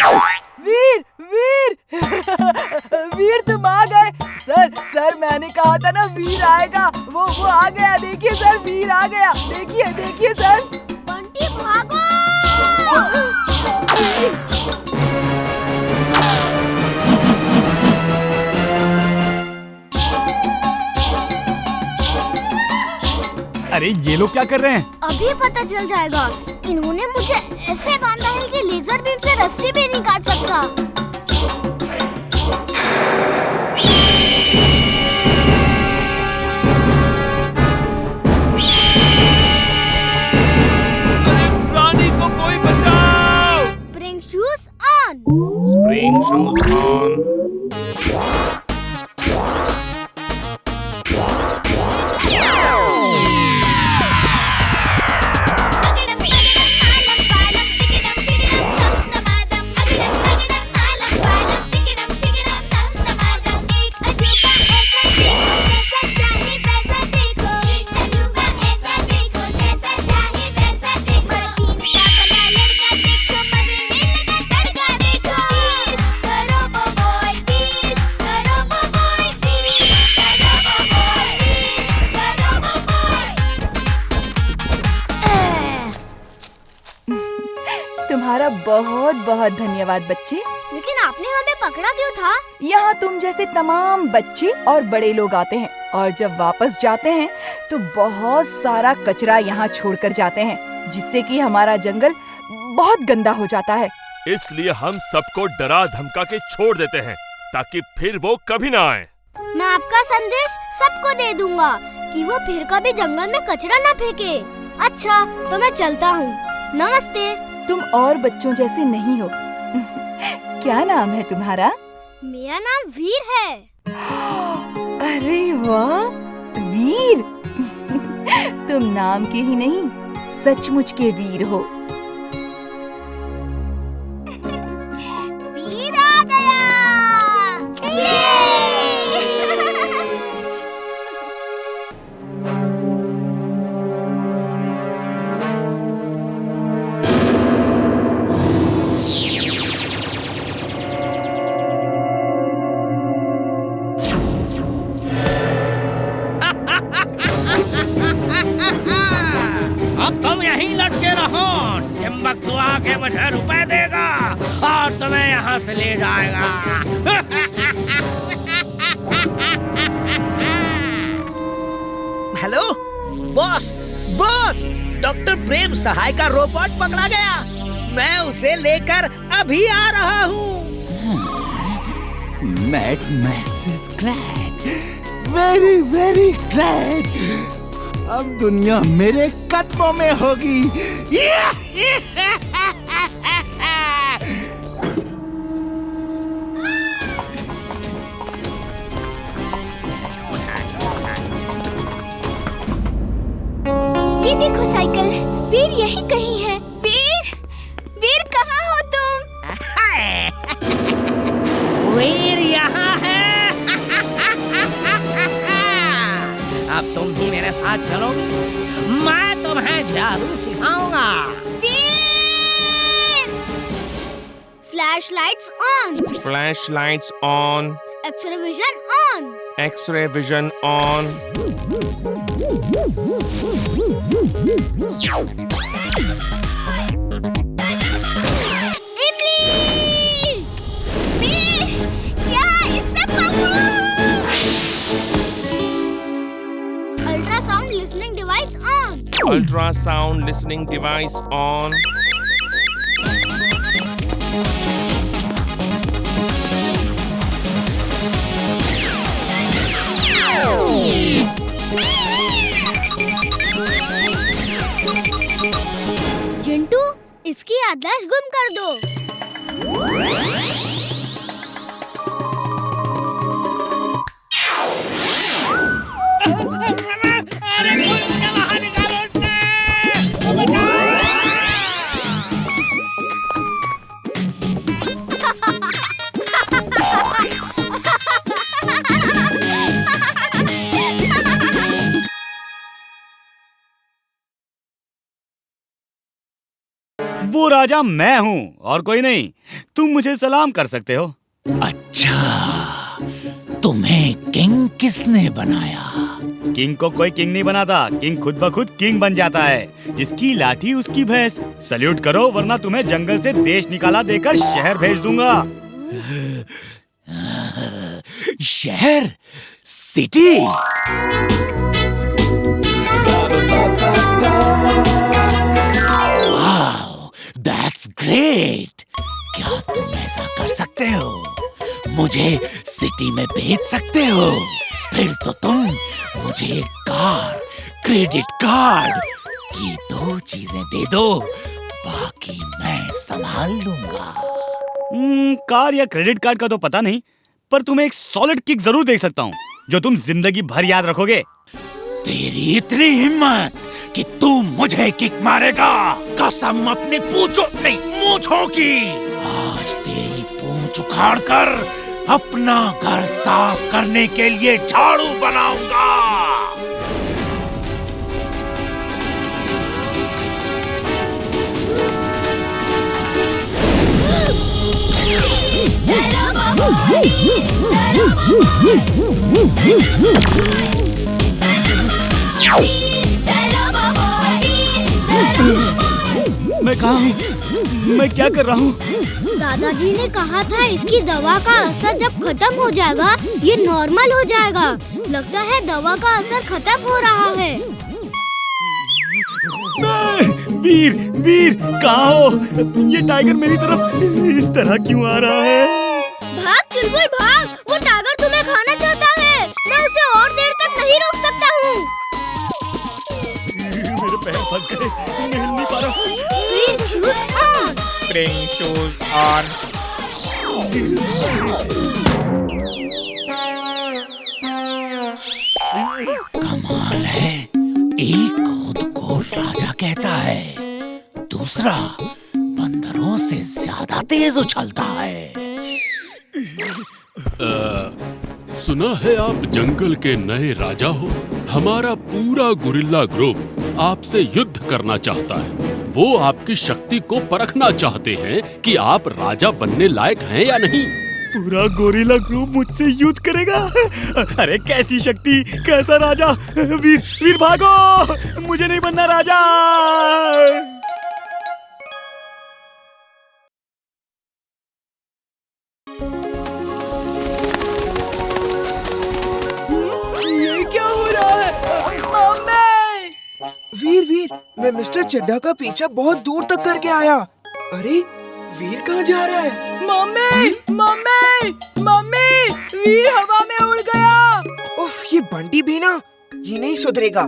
वीर वीर वीर तुम आ गए। सर मैंने कहा था ना वीर आएगा। वो आ गया। देखिए सर, वीर आ गया। देखिए सर। बंटी भागो। अरे ये लोग क्या कर रहे हैं? अभी पता चल जाएगा। इन्होंने मुझे ऐसे बांधा है कि लेजर बीम से रस्सी भी नहीं काट सकता। अरे रानी को कोई बचाओ। Spring shoes on. Spring shoes on. तुम्हारा बहुत बहुत धन्यवाद बच्चे। लेकिन आपने हमें पकड़ा क्यों था? यहाँ तुम जैसे तमाम बच्चे और बड़े लोग आते हैं और जब वापस जाते हैं तो बहुत सारा कचरा यहाँ छोड़कर जाते हैं, जिससे कि हमारा जंगल बहुत गंदा हो जाता है। इसलिए हम सबको डरा धमका के छोड़ देते हैं ताकि फिर वो कभी ना आए। मैं आपका संदेश सबको दे दूंगा कि वो फिर कभी जंगल में कचरा ना फेंके। अच्छा, तो मैं चलता हूँ। नमस्ते। तुम और बच्चों जैसे नहीं हो। क्या नाम है तुम्हारा? मेरा नाम वीर है। अरे वाह, वीर। तुम नाम के ही नहीं, सचमुच के वीर हो। वीर आ गया। अब तुम यहीं लटके रहो। टिम्बकटू आके मुझे रुपए देगा और तुम्हें यहाँ से ले जाएगा। हेलो बॉस, डॉक्टर प्रेम सहाय का रोबोट पकड़ा गया। मैं उसे लेकर अभी आ रहा हूँ। Mad Max is glad, very glad. अब दुनिया मेरे कदमों में होगी। ये देखो साइकिल। वीर यही कहीं है। वीर कहाँ हो तुम? वीर यहाँ है। अब तुम भी मेरे साथ चलोगी। मैं तुम्हें जादू सिखाऊंगा। Veer! Flashlights on. Flashlights on. X-ray vision on. X-ray vision on. Imli! Veer! यहाँ इसे पकड़ो! Ultrasound listening device on. Ultrasound listening device on. Chintu, इसकी याददाश्त गुम कर दो। अरे कोई मुझे बाहर निकालो इससे। वो राजा मैं हूँ और कोई नहीं। तुम मुझे सलाम कर सकते हो। अच्छा, तुम्हें किंग किसने बनाया? किंग को कोई किंग नहीं बनाता, किंग खुद ब खुद किंग बन जाता है। जिसकी लाठी उसकी भैंस। सल्यूट करो वरना तुम्हें जंगल से देश निकाला देकर शहर भेज दूंगा। शहर? सिटी? Wow, that's great. क्या तुम ऐसा कर सकते हो? मुझे सिटी में भेज सकते हो? फिर तो तुम मुझे एक कार, क्रेडिट कार्ड की 2 चीजें दे दो, बाकी मैं संभाल लूंगा। कार या क्रेडिट कार्ड का तो पता नहीं, पर तुम्हें एक सॉलिड किक जरूर दे सकता हूँ जो तुम जिंदगी भर याद रखोगे। तेरी इतनी हिम्मत कि तू मुझे किक मारेगा? कसम अपनी पूंछों नहीं मूंछों की। आज तेरी पूंछ उखाड़ कर अपना घर साफ करने के लिए झाड़ू बनाऊंगा। मैं कहाँ हूँ? मैं क्या कर रहा हूँ? दादाजी ने कहा था इसकी दवा का असर जब खत्म हो जाएगा ये नॉर्मल हो जाएगा। लगता है दवा का असर खत्म हो रहा है। वीर, वीर कहाँ हो? ये टाइगर मेरी तरफ इस तरह क्यों आ रहा है? भाग चुलबुल भाग, वो टाइगर तुम्हें खाना चाहता है। मैं उसे और देर तक नहीं रोक सकता हूँ। मेरे पैर फंस गए, मैं हिल नहीं पा रहा। Spring shoes on. Spring shoes on. कमाल है, एक खुद को राजा कहता है, दूसरा बंदरों से ज्यादा तेज उछलता है। सुना है आप जंगल के नए राजा हो। हमारा पूरा गुरिल्ला ग्रुप आपसे युद्ध करना चाहता है। वो आपकी शक्ति को परखना चाहते हैं कि आप राजा बनने लायक हैं या नहीं। पूरा गोरिल्ला ग्रुप मुझसे युद्ध करेगा? अरे कैसी शक्ति, कैसा राजा? वीर, वीर भागो, मुझे नहीं बनना राजा। ये क्या हो रहा है? मम्मी! वीर वीर, मैं मिस्टर चड्ढा का पीछा बहुत दूर तक करके आया। अरे वीर कहाँ जा रहा है? मम्मी! मम्मी! मम्मी! वीर हवा में उड़ गया। उफ, ये बंटी भी ना, ये नहीं सुधरेगा।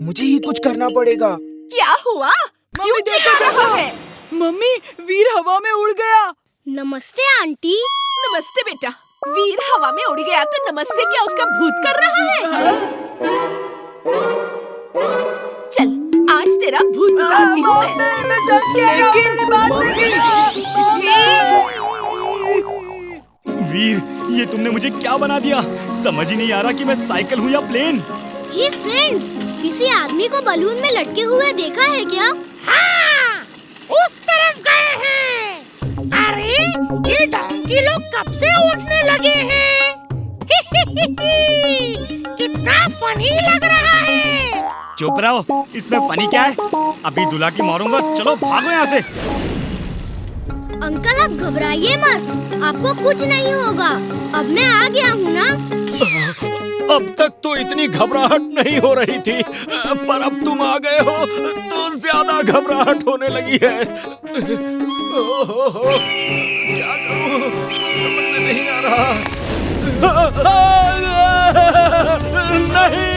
मुझे ही कुछ करना पड़ेगा। क्या हुआ? क्यों चिल्ला रहा है? मम्मी, वीर हवा में उड़ गया। नमस्ते आंटी। नमस्ते बेटा। वीर हवा में उड़ गया तो नमस्ते क्या उसका भूत कर रहा है? चल, आज तेरा भूत उतारती हूँ मैं सच कह रहा हूँ, मेरी बात वीर, ये तुमने मुझे क्या बना दिया? समझ ही नहीं आ रहा कि मैं साइकिल हूँ या प्लेन। हे फ्रेंड्स, किसी आदमी को बलून में लटके हुए देखा है क्या? हाँ, उस तरफ गए हैं। अरे ये डोंकी लोग कब से उठने लगे हैं? कितना फनी लग रहा है। चुप रहो, इसमें फनी क्या है? अभी दुल्हा की मारूंगा, चलो भागो यहाँ से। अंकल आप घबराइए मत, आपको कुछ नहीं होगा। अब मैं आ गया हूँ ना। अब तक तो इतनी घबराहट नहीं हो रही थी, पर अब तुम आ गए हो तो ज्यादा घबराहट होने लगी है। क्या करूं, समझ में नहीं आ रहा। नहीं,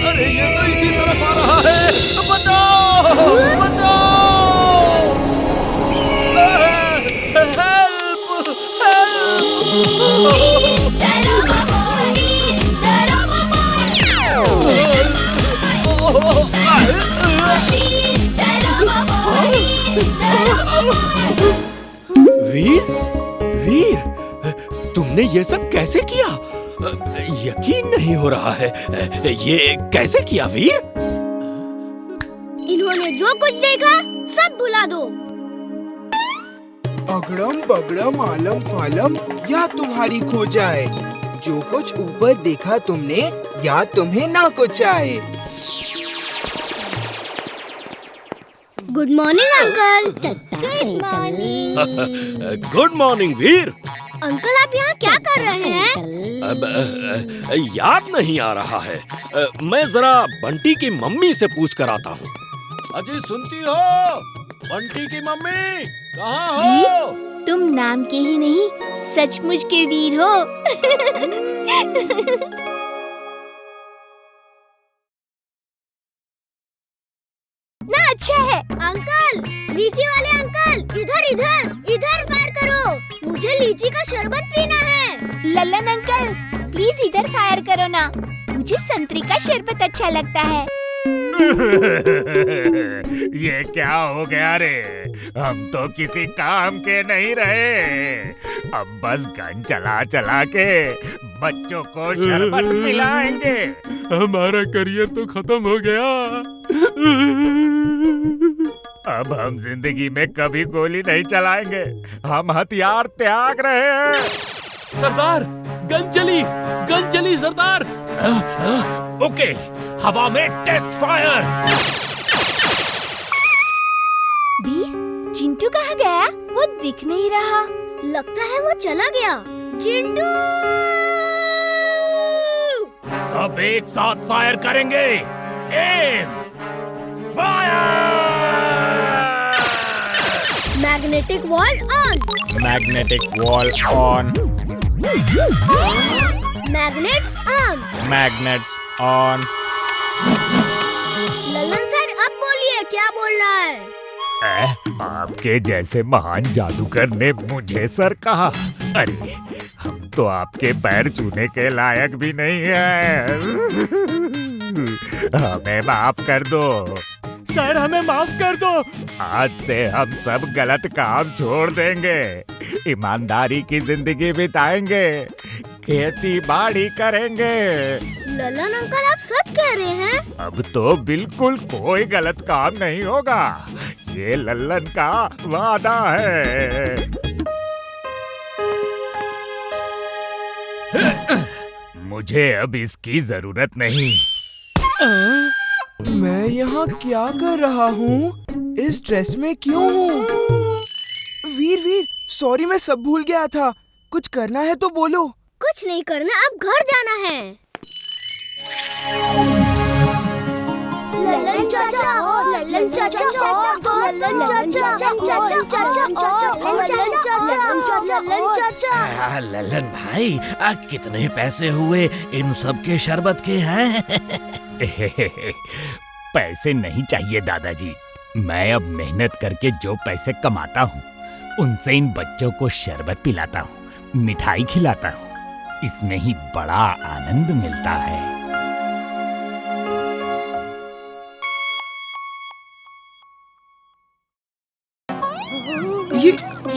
अरे ये तो इसी तरफ आ रहा है। बचाओ, बचाओ, हेल्प, वीर, वीर, तुमने ये सब कैसे किया? यकीन नहीं हो रहा है। ये कैसे किया वीर? इन्होंने जो कुछ देखा सब भुला दो। अगड़म बगड़म आलम फालम या तुम्हारी खो जाए, जो कुछ ऊपर देखा तुमने या तुम्हें ना कुछ आए। Good morning uncle. Good morning. Good morning Veer. Uncle आप यहाँ क्या कर रहे हैं? याद नहीं आ रहा है। मैं जरा बंटी की मम्मी से पूछ कर आता हूँ। अजी सुनती हो? बंटी की मम्मी कहाँ हो? तुम नाम के ही नहीं सचमुच के वीर हो। ना अच्छा है। अंकल, लीची वाले अंकल, इधर इधर इधर फायर करो। मुझे लीची का शरबत पीना है। लल्लन अंकल, प्लीज इधर फायर करो ना। मुझे संतरी का शरबत अच्छा लगता है। ये क्या हो गया रे? हम तो किसी काम के नहीं रहे। अब बस गन चला चला के बच्चों को शरबत पिलाएंगे। हमारा करियर तो खत्म हो गया। अब हम जिंदगी में कभी गोली नहीं चलाएंगे। हम हथियार त्याग रहे हैं। सरदार, गन चली सरदार। ओके, हवा में टेस्ट फायर। वीर, चिंटू कहाँ गया? वो दिख नहीं रहा। लगता है वो चला गया। चिंटू! सब एक साथ फायर करेंगे। Aim, fire! Magnetic wall on. Magnetic wall on. Magnets on. Magnets on. Lallan sir अब बोलिए, क्या बोल रहा है? आपके जैसे महान जादूगर ने मुझे सर कहा। अरे हम तो आपके पैर छूने के लायक भी नहीं है। हमें माफ कर दो सर, हमें माफ कर दो। आज से हम सब गलत काम छोड़ देंगे, ईमानदारी की जिंदगी बिताएंगे, खेती बाड़ी करेंगे। लल्लन अंकल आप सच कह रहे हैं? अब तो बिल्कुल कोई गलत काम नहीं होगा। ये लल्लन का वादा है। मुझे अब इसकी जरूरत नहीं। मैं यहाँ क्या कर रहा हूँ? इस ड्रेस में क्यों हूँ? वीर, सॉरी, मैं सब भूल गया था। कुछ करना है तो बोलो। कुछ नहीं करना, अब घर जाना है। लल्लन चाचा, लल्लन चाचा, लल्लन चाचा। लल्लन भाई, कितने पैसे हुए इन सब के शरबत के हैं? पैसे नहीं चाहिए दादाजी। मैं अब मेहनत करके जो पैसे कमाता हूँ उनसे इन बच्चों को शरबत पिलाता हूँ, मिठाई खिलाता हूँ। इसमें ही बड़ा आनंद मिलता है।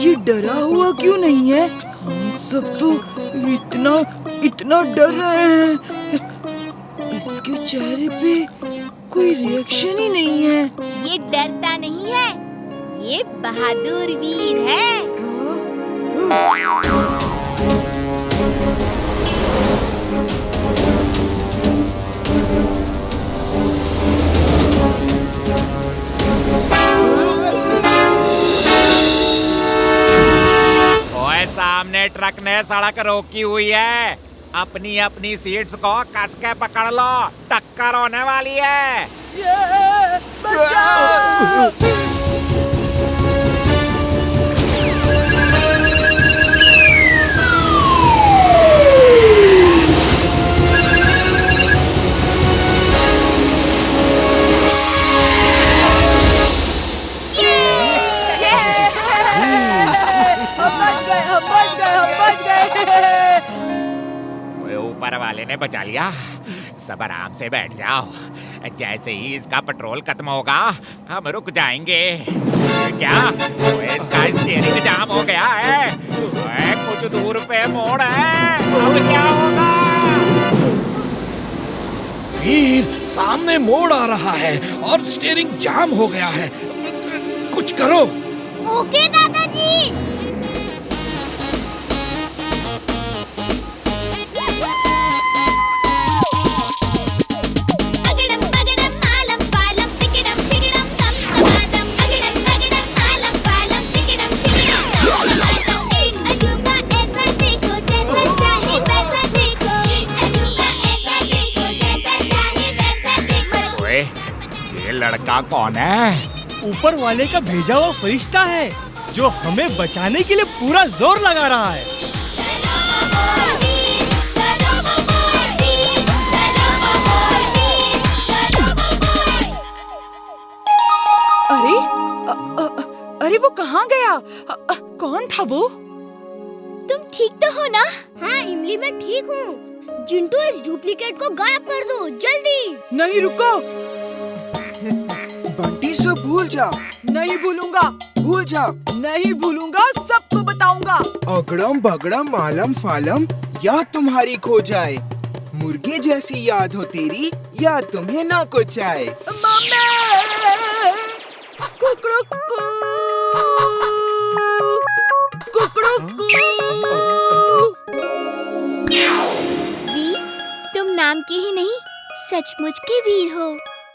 ये डरा हुआ क्यों नहीं है? हम सब तो इतना डर रहे हैं। इसके चेहरे पे कोई रिएक्शन ही नहीं है। ये डरता नहीं है, ये बहादुर वीर है। ओए, सामने ट्रक ने सड़क रोकी हुई है। अपनी अपनी सीट्स को कस के पकड़ लो, टक्कर होने वाली है। बचाओ! ऊपर वाले ने बचा लिया। सब आराम से बैठ जाओ। जैसे ही इसका पेट्रोल खत्म होगा हम रुक जाएंगे। क्या इसका स्टीयरिंग जाम हो गया है? कुछ दूर पे मोड़ है, अब क्या होगा? वीर, सामने मोड़ आ रहा है और स्टीयरिंग जाम हो गया है। कुछ करो। ओके दादाजी। अगड़म बगड़म आलम पालम तिकड़म शिगड़म तम तमादम अगड़म बगड़म आलम पालम तिकड़म शिगड़म तम तमादम। एक अजूबा ऐसा देखो जैसा चाहे वैसा देखो। एक अजूबा ऐसा देखो जैसा चाहे वैसा देखो। ओए, ये लड़का कौन है? ऊपर वाले का भेजा हुआ फरिश्ता है जो हमें बचाने के लिए पूरा जोर लगा रहा है। अरे अरे वो कहाँ गया? कौन था वो? तुम ठीक तो हो ना? हाँ इमली मैं ठीक हूँ। जिंटू इस डुप्लीकेट को गायब कर दो जल्दी। नहीं रुको, बंटी से भूल जा। नहीं भूलूंगा, भूल जा। नहीं भूलूंगा, सबको बताऊंगा। अगड़म बगड़म आलम फालम याद तुम्हारी खो जाए। मुर्गे जैसी याद हो तेरी, याद तुम्हें ना कुछ आए। कुकड़ुकू, कुकड़ुकू। वीर, तुम नाम के ही नहीं सचमुच के वीर हो।